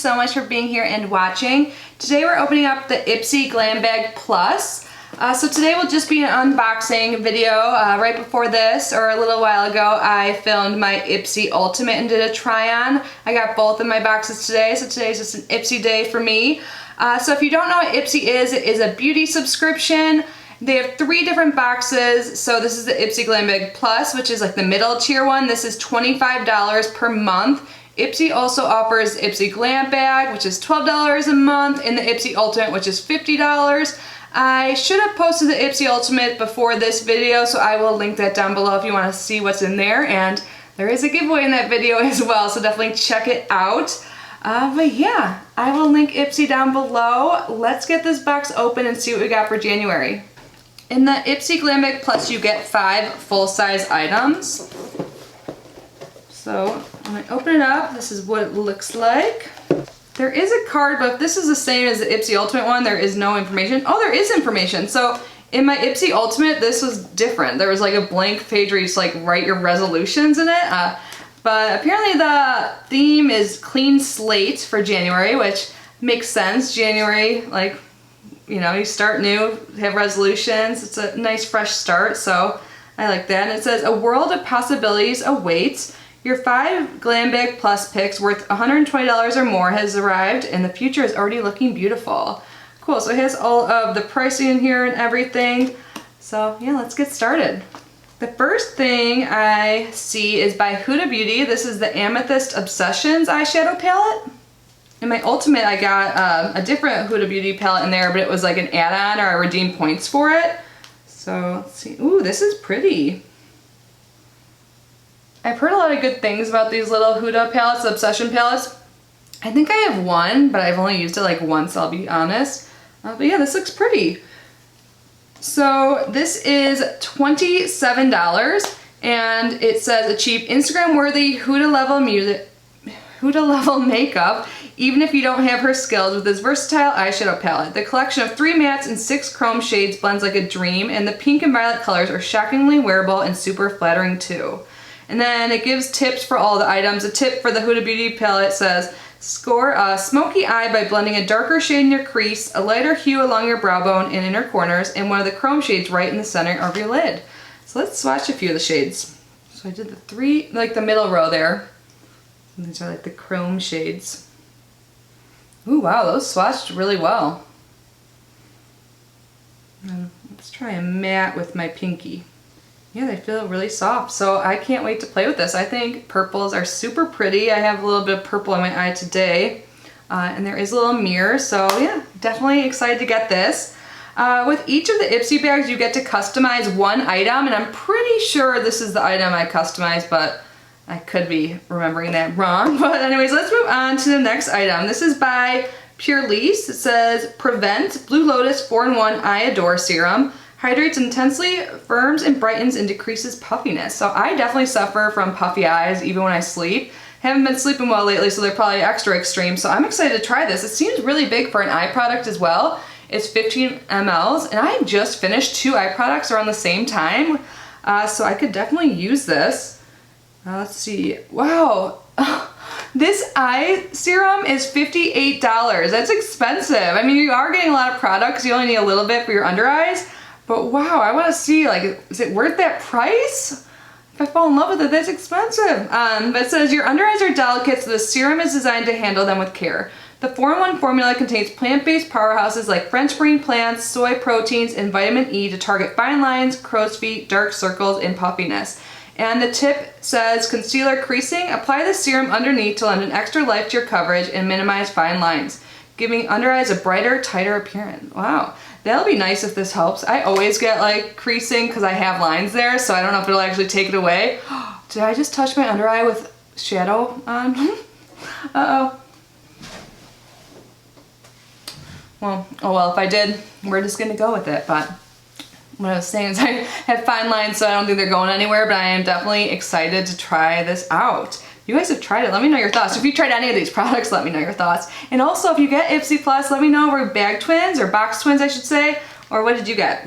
so much for being here and watching. Today we're opening up the Ipsy Glam Bag Plus. So today will just be an unboxing video. Right before this, or a little while ago, I filmed my Ipsy Ultimate and did a try-on. I got both of my boxes today, so today's just an Ipsy day for me. So if you don't know what Ipsy is, it is a beauty subscription. They have 3 different boxes. So this is the Ipsy Glam Bag Plus, which is like the middle tier one. This is $25 per month. Ipsy also offers Ipsy Glam Bag, which is $12 a month, and the Ipsy Ultimate, which is $50. I should have posted the Ipsy Ultimate before this video, so I will link that down below if you want to see what's in there. And there is a giveaway in that video as well, so definitely check it out. But yeah, I will link Ipsy down below. Let's get this box open and see what we got for January. In the Ipsy Glam Bag Plus, you get 5 full-size items. So when I open it up, this is what it looks like. There is a card, but if this is the same as the Ipsy Ultimate one, there is no information. Oh, there is information. So in my Ipsy Ultimate, this was different. There was like a blank page where you just like write your resolutions in it. But apparently the theme is clean slate for January, which makes sense. January, like, you know, you start new, have resolutions. It's a nice fresh start, so I like that. And it says, a world of possibilities awaits. Your 5 Glam Bag Plus picks worth $120 or more has arrived, and the future is already looking beautiful. Cool, so it has all of the pricing in here and everything. So yeah, let's get started. The first thing I see is by Huda Beauty. This is the Amethyst Obsessions eyeshadow palette. In my Ultimate, I got a different Huda Beauty palette in there, but it was like an add-on, or I redeemed points for it. So let's see. Ooh, this is pretty. I've heard a lot of good things about these little Huda palettes, the Obsession palettes. I think I have one, but I've only used it like once, I'll be honest. But yeah, this looks pretty. So this is $27, and it says achieve Instagram-worthy Huda level makeup, even if you don't have her skills, with this versatile eyeshadow palette. The collection of 3 mattes and 6 chrome shades blends like a dream, and the pink and violet colors are shockingly wearable and super flattering too. And then it gives tips for all the items. A tip for the Huda Beauty palette says, score a smoky eye by blending a darker shade in your crease, a lighter hue along your brow bone and inner corners, and one of the chrome shades right in the center of your lid. So let's swatch a few of the shades. So I did the 3, like the middle row there. And these are like the chrome shades. Ooh, wow, those swatched really well. And let's try a matte with my pinky. Yeah, they feel really soft, so I can't wait to play with this. I think purples are super pretty. I have a little bit of purple in my eye today, and there is a little mirror, so yeah, definitely excited to get this. With each of the Ipsy bags, you get to customize 1 item, and I'm pretty sure this is the item I customized, but I could be remembering that wrong. But anyways, let's move on to the next item. This is by Pure Lease. It says, Prevent Blue Lotus 4-in-1 Eye Adore Serum. Hydrates intensely, firms and brightens, and decreases puffiness. So I definitely suffer from puffy eyes even when I sleep. Haven't been sleeping well lately, so they're probably extra extreme. So I'm excited to try this. It seems really big for an eye product as well. It's 15 mLs, and I just finished 2 eye products around the same time. So I could definitely use this. Let's see. Wow. This eye serum is $58. That's expensive. I mean, you are getting a lot of products. You only need a little bit for your under eyes. But wow, I want to see, like, is it worth that price? If I fall in love with it, that's expensive. But it says, your under eyes are delicate, so the serum is designed to handle them with care. The 4-in-1 formula contains plant-based powerhouses like French green plants, soy proteins, and vitamin E to target fine lines, crow's feet, dark circles, and puffiness. And the tip says, concealer creasing, apply the serum underneath to lend an extra life to your coverage and minimize fine lines, giving under eyes a brighter, tighter appearance. Wow. That'll be nice if this helps. I always get like creasing because I have lines there, so I don't know if it'll actually take it away. Did I just touch my under eye with shadow on? Uh-oh. Well, oh well, if I did, we're just gonna go with it. But what I was saying is I have fine lines, so I don't think they're going anywhere, but I am definitely excited to try this out. You guys have tried it, let me know your thoughts. If you tried any of these products, let me know your thoughts. And also, if you get Ipsy Plus, let me know if we're bag twins, or box twins I should say, or what did you get?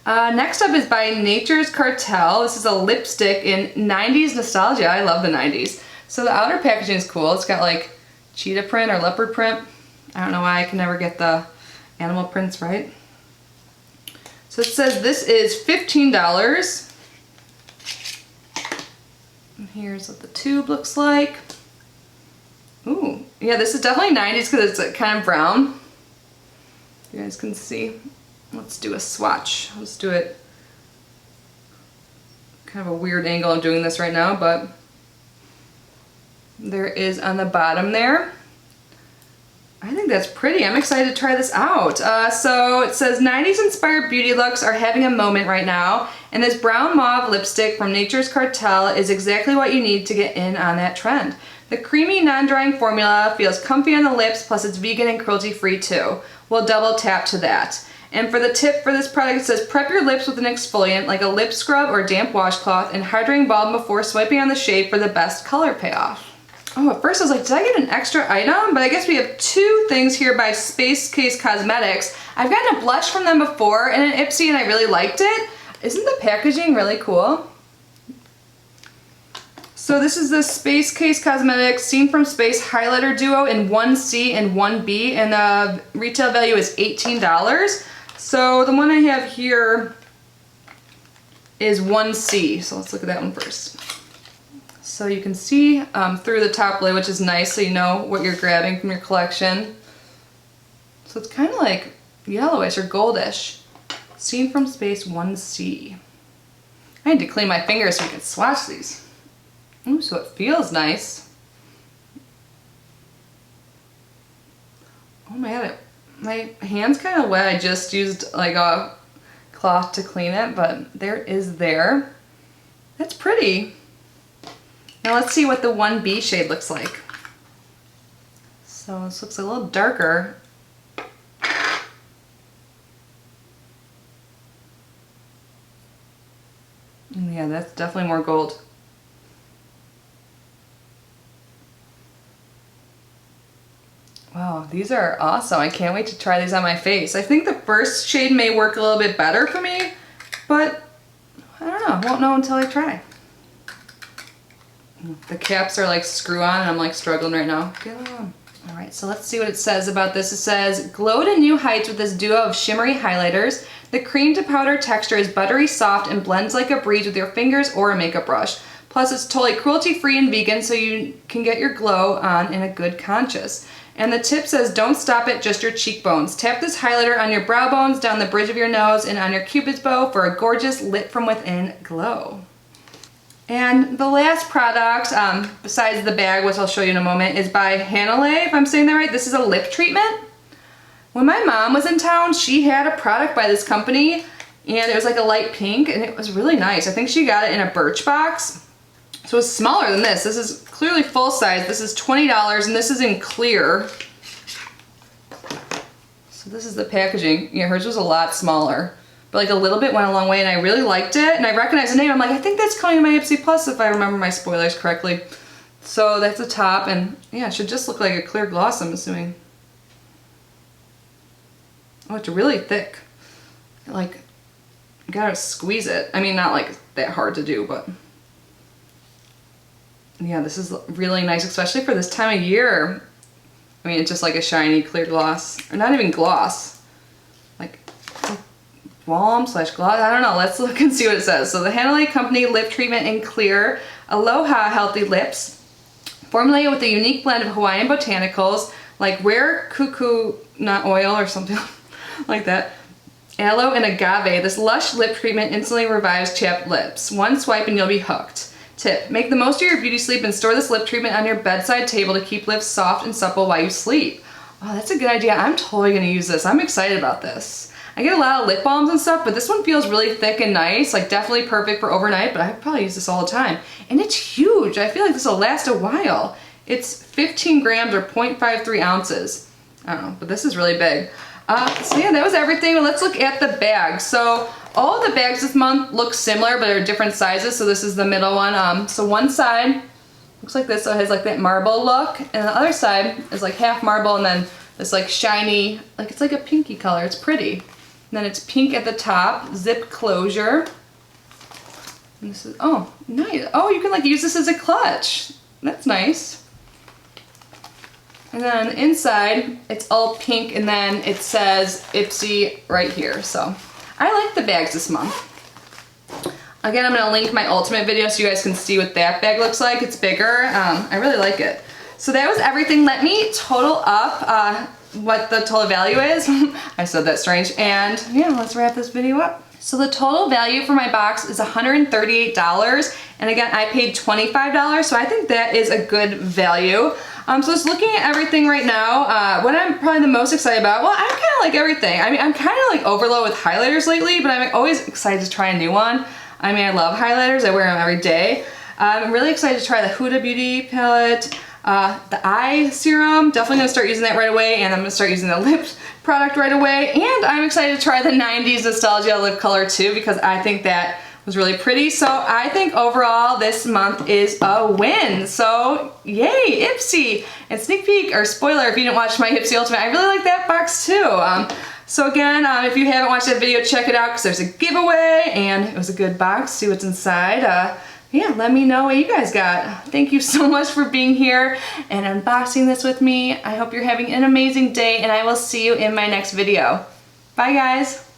Next up is by Nature's Cartel. This is a lipstick in 90s nostalgia. I love the 90s. So the outer packaging is cool. It's got like cheetah print or leopard print. I don't know why I can never get the animal prints right. So it says this is $15. And here's what the tube looks like. Ooh, yeah, this is definitely 90s because it's kind of brown. You guys can see. Let's do a swatch. Let's do it. Kind of a weird angle I'm doing this right now, but there is on the bottom there. I think that's pretty. I'm excited to try this out. So it says 90s inspired beauty looks are having a moment right now, and this brown mauve lipstick from Nature's Cartel is exactly what you need to get in on that trend. The creamy, non-drying formula feels comfy on the lips, plus it's vegan and cruelty-free too. We'll double tap to that. And for the tip for this product, it says prep your lips with an exfoliant like a lip scrub or damp washcloth and hydrating balm before swiping on the shade for the best color payoff. Oh, at first I was like, did I get an extra item? But I guess we have two things here by Space Case Cosmetics. I've gotten a blush from them before and an Ipsy and I really liked it. Isn't the packaging really cool? So this is the Space Case Cosmetics Seen from Space Highlighter Duo in 1C and 1B, and the retail value is $18. So the one I have here is 1C, so let's look at that one first. So you can see through the top lid, which is nice, so you know what you're grabbing from your collection. So it's kind of like yellowish or goldish. Seen from Space 1C. I need to clean my fingers so I can swatch these. Ooh, so it feels nice. Oh my god, my hand's kind of wet. I just used like a cloth to clean it, but there is there. That's pretty. Now let's see what the 1B shade looks like. So this looks a little darker. Yeah, that's definitely more gold. Wow, these are awesome. I can't wait to try these on my face. I think the first shade may work a little bit better for me, but I don't know. I won't know until I try. The caps are like screw on and I'm like struggling right now. Get on. All right, so let's see what it says about this. It says, glow to new heights with this duo of shimmery highlighters. The cream to powder texture is buttery soft and blends like a breeze with your fingers or a makeup brush. Plus it's totally cruelty free and vegan, so you can get your glow on in a good conscience. And the tip says, don't stop at just your cheekbones. Tap this highlighter on your brow bones, down the bridge of your nose, and on your cupid's bow for a gorgeous lit from within glow. And the last product, besides the bag, which I'll show you in a moment, is by Hanalei, if I'm saying that right. This is a lip treatment. When my mom was in town, she had a product by this company, and it was like a light pink, and it was really nice. I think she got it in a Birchbox. So it's smaller than this. This is clearly full size. This is $20, and this is in clear. So this is the packaging. Yeah, hers was a lot smaller, but like a little bit went a long way, and I really liked it. And I recognized the name. I'm like, I think that's coming in my Ipsy Plus if I remember my spoilers correctly. So that's the top, and yeah, it should just look like a clear gloss, I'm assuming. Oh, it's really thick. Like, you gotta squeeze it. I mean, not like that hard to do, but yeah, this is really nice, especially for this time of year. I mean, it's just like a shiny clear gloss, or not even gloss, like balm slash gloss. I don't know. Let's look and see what it says. So the Hanalei Company Lip Treatment in Clear Aloha Healthy Lips, formulated with a unique blend of Hawaiian botanicals like rare cuckoo nut oil or something like that, aloe and agave. This lush lip treatment instantly revives chapped lips. One swipe and you'll be hooked. Tip, make the most of your beauty sleep and store this lip treatment on your bedside table to keep lips soft and supple while you sleep. Oh, that's a good idea. I'm totally gonna use this. I'm excited about this. I get a lot of lip balms and stuff, but this one feels really thick and nice, like definitely perfect for overnight, but I probably use this all the time. And it's huge. I feel like this will last a while. It's 15 grams or 0.53 ounces. I don't know, but this is really big. So yeah, that was everything. Let's look at the bag. So all of the bags this month look similar, but are different sizes. So this is the middle one. So one side looks like this, so it has like that marble look, and the other side is like half marble, and then this like shiny, like it's like a pinky color. It's pretty. And then it's pink at the top, zip closure. And this is, oh, nice. Oh, you can like use this as a clutch. That's nice. And then on the inside, it's all pink, and then it says Ipsy right here. So I like the bags this month. Again, I'm gonna link my ultimate video so you guys can see what that bag looks like. It's bigger. I really like it. So that was everything. Let me total up what the total value is. I said that strange. And yeah, let's wrap this video up. So the total value for my box is $138. And again, I paid $25, so I think that is a good value. So just looking at everything right now, what I'm probably the most excited about, well, I kind of like everything. I mean, I'm kind of like overload with highlighters lately, but I'm always excited to try a new one. I mean, I love highlighters. I wear them every day. I'm really excited to try the Huda Beauty palette, the eye serum. Definitely gonna start using that right away, and I'm gonna start using the lip product right away. And I'm excited to try the 90s nostalgia lip color too, because I think that was really pretty. So I think overall this month is a win. So yay, Ipsy! And sneak peek or spoiler if you didn't watch my Ipsy Ultimate, I really like that box too. So again, if you haven't watched that video, check it out because there's a giveaway and it was a good box. See what's inside. Yeah, let me know what you guys got. Thank you so much for being here and unboxing this with me. I hope you're having an amazing day, and I will see you in my next video. Bye guys.